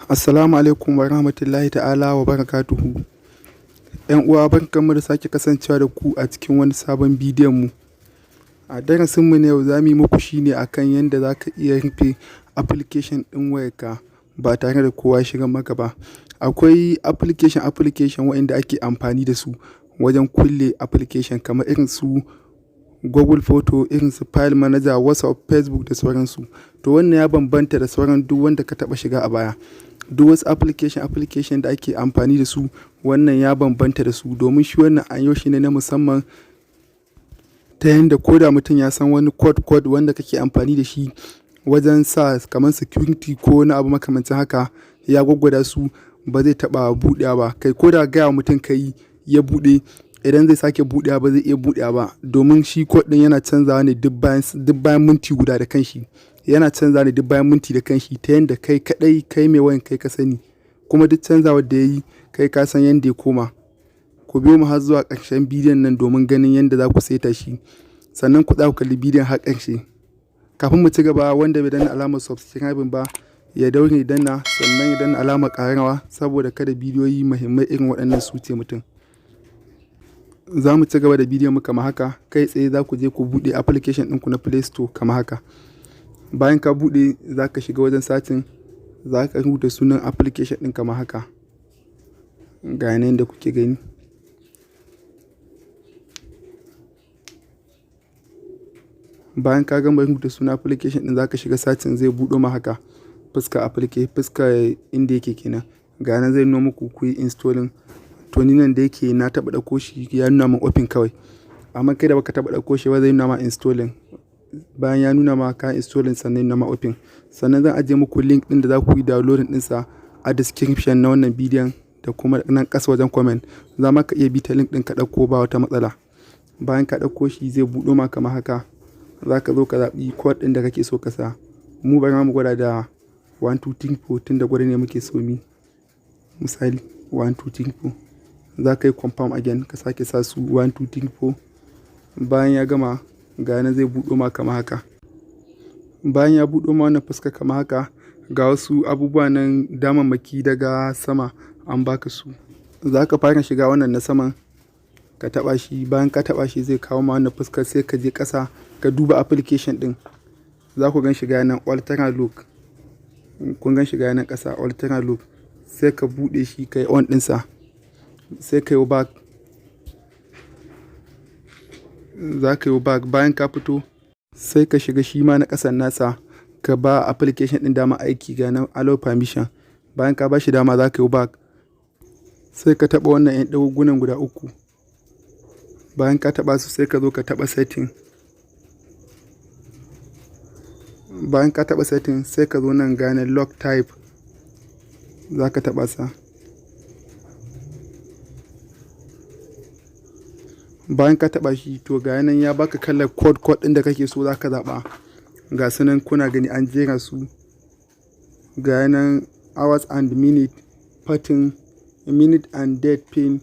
Assalamu alaikum wa rahmatullahi ta'ala wa barakatuhu. ‘Yan uwa barkanmu da sake kasancewa da ku a cikin wani sabon bidiyon mu. A darasinmu na yau za mu yi muku shine akan yadda za ka iya rufe application ɗin wayarka ba tare da kowa shiga maka ba. Akwai application waɗanda ake amfani da su wajen kulle application kamar irin su Google Photo, irin su File Manager, WhatsApp, Facebook da sauransu. To wannan ya bambanta da sauran duk wanda ka taɓa shiga a baya. Duk wasu application da ake amfani da su wannan ya bambanta da su, domin shi wannan an yi shi ne na musamman ta yanda ko da mutum ya san wani code wanda kake amfani da shi wajen sa kamar security ko wani abu makamancin haka, ya gwaggwada su ba zai taɓa buɗewa ba. Kai ko da gaya mutum kai ya buɗe, idan zai sake buɗewa ba zai iya buɗewa ba, domin shi code ɗin yana canzawa ne duk bayan minti guda da kanshi. Yana canza ne duk bayan minti da kanshi, ta yanda kai kadai kai mai wayan kai ka sani, kuma duk canzawar da ya yi kai ka san yanda ya koma. Ku biyo mu har zuwa ƙarshen bidiyon nan domin ganin yanda za ku saita shi, sannan ku ku kalli bidiyon har ƙarshe. Kafin mu ci gaba, wanda bai danna alamar subscribing ba ya daure danna, sannan ya danna alamar ƙararrawa saboda kada bidiyoyi muhimmai irin waɗannan su ce mutum. Za mu ci gaba da bidiyon mu kamar haka. Kai tsaye za ku je ku buɗe application ɗinku na Play Store kamar haka. Bayan ka buɗe za ka shiga wajen satin, za ka rubuta sunan application ɗin kamar haka, ga yanayin da kuke gani. Bayan ka gama rubuta sunan application ɗin, za ka shiga satin, zai buɗo ma haka fuska inda yake kenan. Ga nan zai nuna muku ku yi installing. To ni nan da yake na taɓa ɗauko shi ya nuna min open kawai, amma kai da baka taɓa ɗauko shi ba zai nuna ma installing. Bayan ya nuna ma ka installing sannan nuna ma open. Sannan zan ajiye muku link ɗin da za ku yi downloading ɗinsa a description na wannan bidiyon da kuma nan ƙasa wajen comment. Za ma ka iya bi ta link ɗin ka ɗauko ba wata matsala. Bayan ka ɗauko shi zai buɗo ma kamar haka. Za ka zo ka zaɓi code ɗin da kake so ka sa. Mu bari mu gwada da 1 2 3 4 tun da gwada ne muke so mi. Misali 1 2 3 4. Za ka yi confirm again, ka sake sa su 1 2 3 4. Bayan ya gama, ga nan zai buɗo ma kamar haka. Bayan ya buɗo ma wannan fuska kamar haka, ga wasu abubuwa nan damammaki daga sama an baka su. Za ka fara shiga wannan na saman ka taɓa shi. Bayan ka taɓa shi zai kawo ma wannan fuskar, sai ka je ƙasa ka duba application ɗin. Za ku gan shiga nan ultra look. Kun gan shiga nan ƙasa ultra look. Sai ka buɗe shi ka yi on ɗinsa, sai ka yi back. Za ka yi back. Bayan ka fito sai ka shiga shi ma na ƙasan nasa, ka ba application ɗin dama aiki, ga nan allow permission. Bayan ka ba shi dama za ka yi back. Sai ka taɓa wannan 'yan ɗagunan guda uku. Bayan ka taɓa su sai ka zo ka taɓa setting. Bayan ka taɓa setting sai ka zo nan gane lock type, za ka taɓa sa. Bayan ka taɓa shi, to ga nan ya baka kalar code ɗin da kake so za ka zaɓa. Ga su nan kuna gani an jera su. Ga nan hours and minute, pattern, minute and date pin,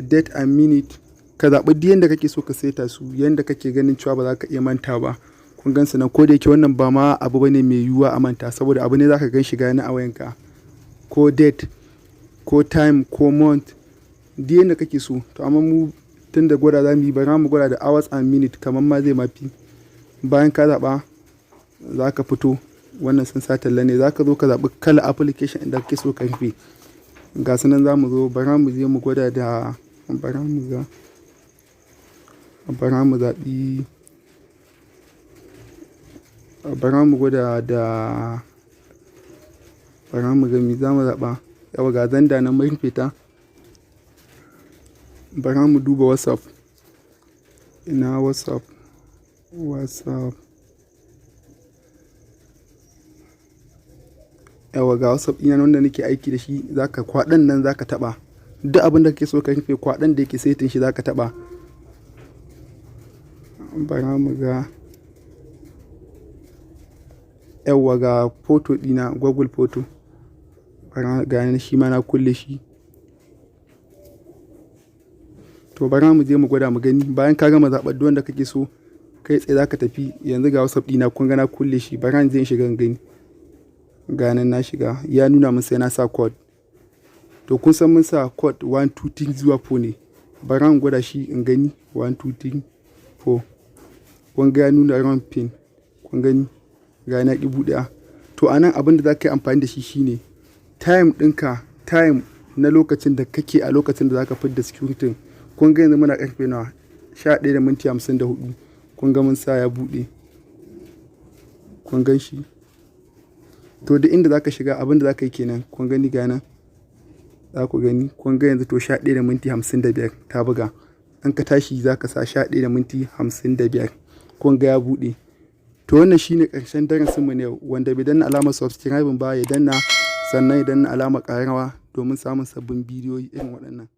date and minute. Ka zaɓi duk yanda kake so ka saita su, yanda kake ganin cewa ba za ka iya manta ba. Kun gan su nan, ko da yake wannan ba ma abu bane mai yiwuwa a manta, saboda abu ne za ka gan shi ga nan a wayanka, ko date ko time ko month, duk yanda kake so. To amma mu tun da gwada za mu yi, bara mu gwada da hours and minute, kamar ma zai mafi. Bayan ka zaɓa za ka fito, wannan sun sa talla ne. Za ka zo ka zaɓi kala application inda kake so ka rufe. Ga su nan za mu zo, bara mu je mu gwada da, bara mu zaɓi, bara mu gwada da, bara mu ga mi za mu zaɓa. Yawa ga zanda nan mun rufe ta. Bara mu duba WhatsApp. Ina WhatsApp. Yawa ga WhatsApp ina wanda nake aiki da shi. Za ka kwaɗan nan za ka taɓa. Duk abin da kake so ka rufe, kwaɗan da yake setin shi za ka taɓa. Bara mu ga. Yawa ga photo ɗina, Google Photo. Bara ga shi ma na kulle shi. To bara mu je mu gwada mu gani. Bayan ka gama zaɓar duk wanda kake so, kai tsaye za ka tafi. Yanzu ga WhatsApp ɗina kun ga na kulle shi. Bara in je in shiga gani. ganin na shiga ya nuna min sai na sa code. To kun san mun sa code 1 2 3 zuwa 4 ne. Bari an gwada shi in gani 1 2 3 4. Kun ga ya nuna wrong pin. Kun gani ga na ki buɗe. To anan abin da za ka yi amfani da shi shine time ɗinka, time na lokacin da kake a lokacin da za ka fidda security. Kun ga yanzu muna karfe nawa 11:54. Kun ga mun sa ya buɗe. Kun gan shi. To da inda za ka shiga abin da za ka yi kenan. Kun gani ga nan. Za ku gani. Kun ga yanzu to 11:55 ta buga. An ka tashi za ka sa 11:55. Kun ga ya buɗe. To wannan shine ƙarshen darasinmu ne wanda bai danna alamar subscribe ba ya danna, sannan ya danna alamar ƙararrawa domin samun sabbin bidiyoyi irin waɗannan.